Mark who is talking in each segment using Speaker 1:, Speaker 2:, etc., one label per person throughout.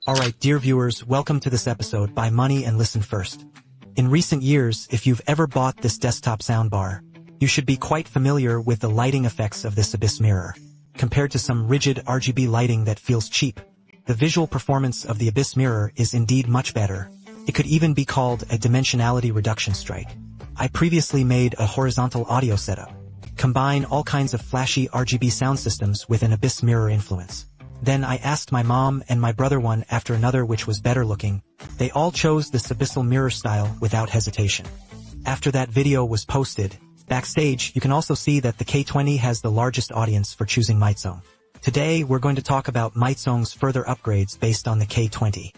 Speaker 1: Alright, dear viewers, welcome to this episode by Money and Listen First. In recent years, if you've ever bought this desktop soundbar, you should be quite familiar with the lighting effects of this Abyss mirror. Compared to some rigid RGB lighting that feels cheap, the visual performance of the Abyss mirror is indeed much better. It could even be called a dimensionality reduction strike. I previously made a horizontal audio setup. Combine all kinds of flashy RGB sound systems with an Abyss mirror influence. Then I asked my mom and my brother one after another which was better looking. They all chose this abyssal mirror style without hesitation. After that video was posted, backstage you can also see that the K20 has the largest audience for choosing Meitzong. Today we're going to talk about Meitzong's further upgrades based on the K20.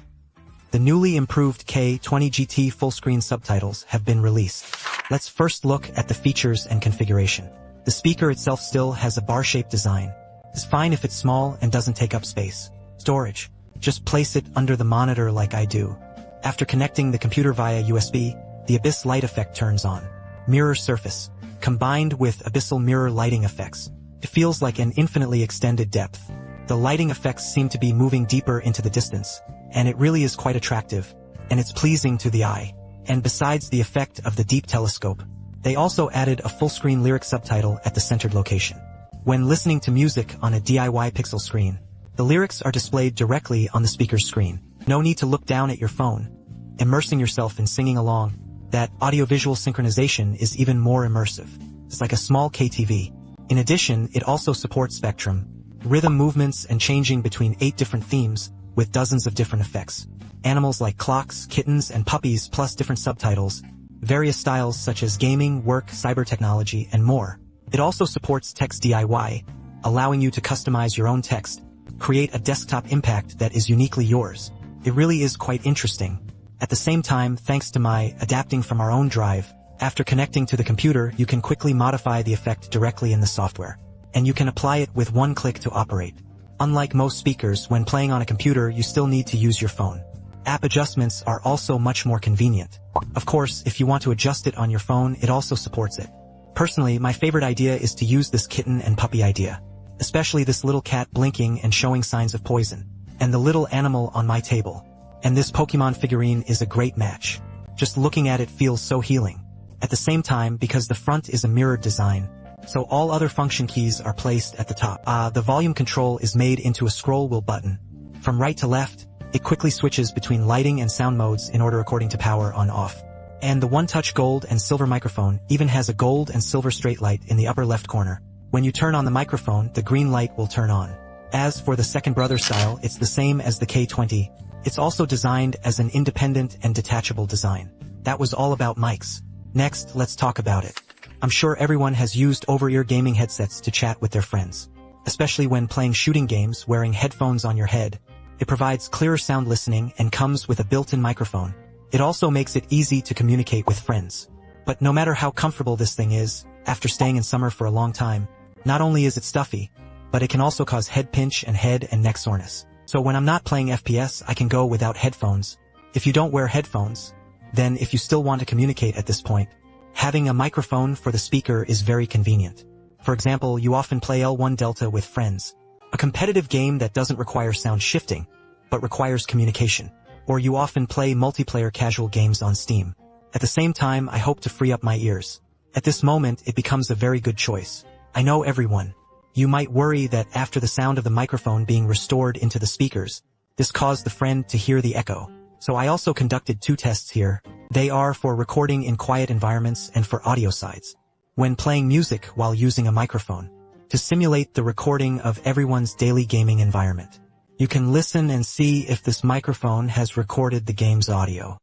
Speaker 1: The newly improved K20 GT full-screen subtitles have been released. Let's first look at the features and configuration. The speaker itself still has a bar-shaped design. It's fine if it's small and doesn't take up space. Storage. Just place it under the monitor like I do. After connecting the computer via USB, the Abyss light effect turns on. Mirror surface. Combined with abyssal mirror lighting effects, it feels like an infinitely extended depth. The lighting effects seem to be moving deeper into the distance, and it really is quite attractive, and it's pleasing to the eye. And besides the effect of the deep telescope, they also added a full-screen lyric subtitle at the centered location. When listening to music on a DIY Pixel screen, the lyrics are displayed directly on the speaker's screen. No need to look down at your phone. Immersing yourself in singing along, that audiovisual synchronization is even more immersive. It's like a small KTV. In addition, it also supports spectrum, rhythm movements and changing between 8 different themes, with dozens of different effects. Animals like clocks, kittens, and puppies plus different subtitles, various styles such as gaming, work, cyber technology, and more. It also supports text DIY, allowing you to customize your own text, create a desktop impact that is uniquely yours. It really is quite interesting. At the same time, thanks to my adapting from our own drive, after connecting to the computer, you can quickly modify the effect directly in the software. And you can apply it with one click to operate. Unlike most speakers, when playing on a computer, you still need to use your phone. App adjustments are also much more convenient. Of course, if you want to adjust it on your phone, it also supports it. Personally, my favorite idea is to use this kitten and puppy idea. Especially this little cat blinking and showing signs of poison. And the little animal on my table. And this Pokemon figurine is a great match. Just looking at it feels so healing. At the same time, because the front is a mirrored design, so all other function keys are placed at the top. The volume control is made into a scroll wheel button. From right to left, it quickly switches between lighting and sound modes in order according to power on/off. And the one-touch gold and silver microphone even has a gold and silver straight light in the upper left corner. When you turn on the microphone, the green light will turn on. As for the second brother style, it's the same as the K20. It's also designed as an independent and detachable design. That was all about mics. Next, let's talk about it. I'm sure everyone has used over-ear gaming headsets to chat with their friends. Especially when playing shooting games wearing headphones on your head. It provides clearer sound listening and comes with a built-in microphone. It also makes it easy to communicate with friends. But no matter how comfortable this thing is, after staying in summer for a long time, not only is it stuffy, but it can also cause head pinch and head and neck soreness. So when I'm not playing FPS, I can go without headphones. If you don't wear headphones, then if you still want to communicate at this point, having a microphone for the speaker is very convenient. For example, you often play L1 Delta with friends, a competitive game that doesn't require sound shifting, but requires communication. Or you often play multiplayer casual games on Steam. At the same time, I hope to free up my ears. At this moment, it becomes a very good choice. I know everyone. You might worry that after the sound of the microphone being restored into the speakers, this caused the friend to hear the echo. So I also conducted 2 tests here. They are for recording in quiet environments and for audio sides. When playing music while using a microphone, to simulate the recording of everyone's daily gaming environment. You can listen and see if this microphone has recorded the game's audio.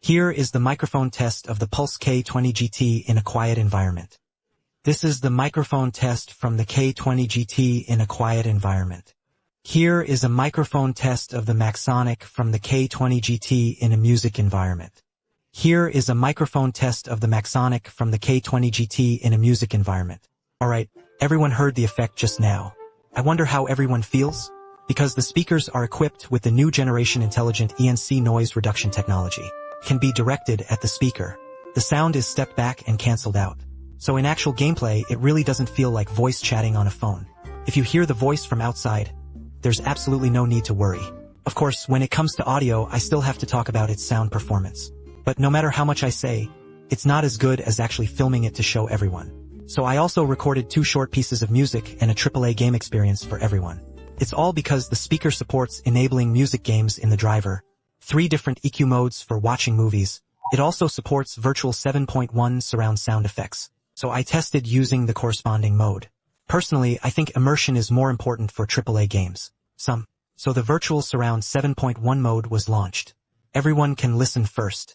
Speaker 1: Here is the microphone test of the Pulse K20 GT in a quiet environment. This is the microphone test from the K20 GT in a quiet environment. Here is a microphone test of the Maxsonic from the K20 GT in a music environment. Here is a microphone test of the Maxsonic from the K20 GT in a music environment. Alright, everyone heard the effect just now. I wonder how everyone feels? Because the speakers are equipped with the new generation intelligent ENC noise reduction technology, can be directed at the speaker. The sound is stepped back and cancelled out. So in actual gameplay, it really doesn't feel like voice chatting on a phone. If you hear the voice from outside, there's absolutely no need to worry. Of course, when it comes to audio, I still have to talk about its sound performance. But no matter how much I say, it's not as good as actually filming it to show everyone. So I also recorded 2 short pieces of music and a AAA game experience for everyone. It's all because the speaker supports enabling music games in the driver, 3 different EQ modes for watching movies. It also supports Virtual 7.1 surround sound effects. So I tested using the corresponding mode. Personally, I think immersion is more important for AAA games. So the Virtual Surround 7.1 mode was launched. Everyone can listen first.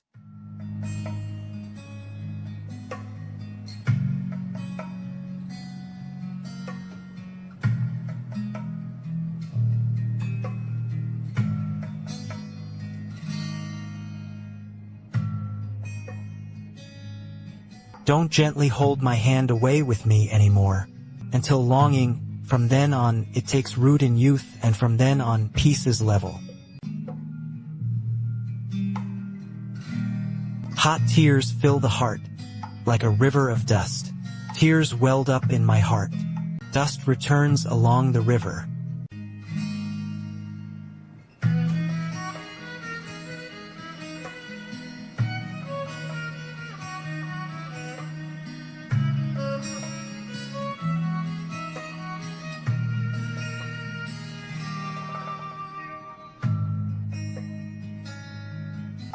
Speaker 1: Don't gently hold my hand away with me anymore. Until longing, from then on, it takes root in youth, and from then on, peace is level. Hot tears fill the heart, like a river of dust. Tears welled up in my heart. Dust returns along the river.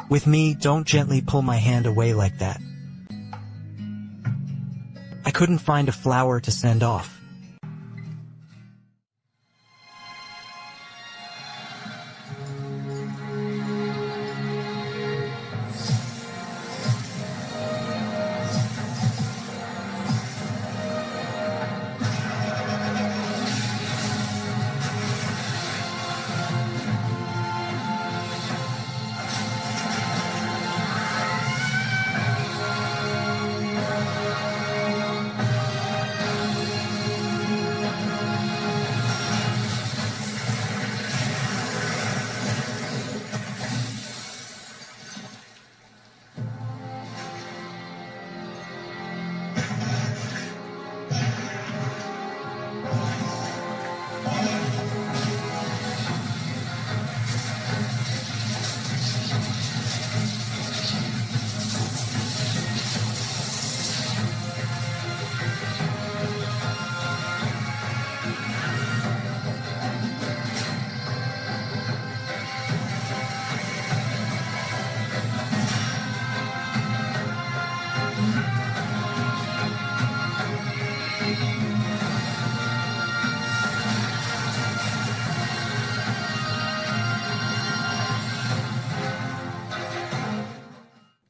Speaker 1: With me, don't gently pull my hand away like that. I couldn't find a flower to send off.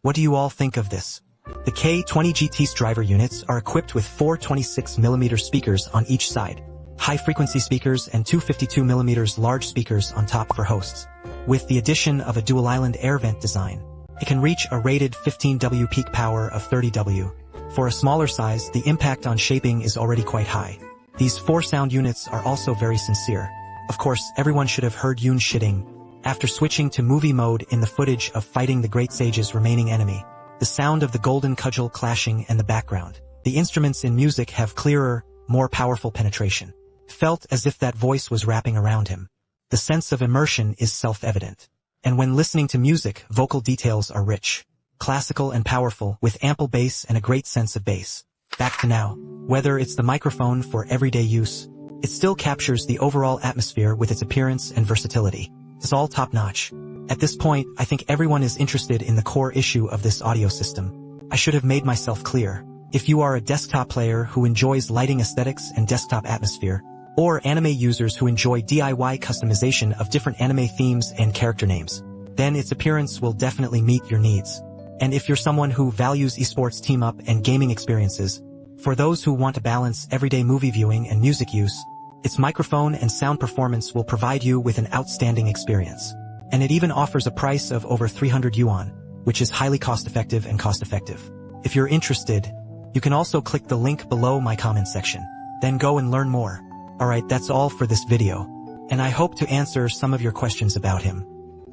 Speaker 1: What do you all think of this? The K20 GT's driver units are equipped with 4 26mm speakers on each side, high-frequency speakers and 2 52mm large speakers on top for hosts. With the addition of a dual-island air vent design, it can reach a rated 15W peak power of 30W. For a smaller size, the impact on shaping is already quite high. These 4 sound units are also very sincere. Of course, everyone should have heard Yoon shitting after switching to movie mode in the footage of fighting the Great Sage's remaining enemy. The sound of the golden cudgel clashing and the background. The instruments in music have clearer, more powerful penetration. Felt as if that voice was wrapping around him. The sense of immersion is self-evident. And when listening to music, vocal details are rich, classical and powerful, with ample bass and a great sense of bass. Back to now. Whether it's the microphone for everyday use, it still captures the overall atmosphere with its appearance and versatility. It's all top-notch. At this point, I think everyone is interested in the core issue of this audio system. I should have made myself clear. If you are a desktop player who enjoys lighting aesthetics and desktop atmosphere, or anime users who enjoy DIY customization of different anime themes and character names, then its appearance will definitely meet your needs. And if you're someone who values esports team-up and gaming experiences, for those who want to balance everyday movie viewing and music use, its microphone and sound performance will provide you with an outstanding experience. And it even offers a price of over 300 yuan, which is highly cost-effective and cost-effective. If you're interested, you can also click the link below my comment section. Then go and learn more. Alright, that's all for this video. And I hope to answer some of your questions about him.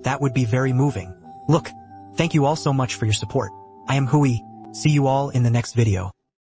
Speaker 1: That would be very moving. Look, thank you all so much for your support. I am Hui. See you all in the next video.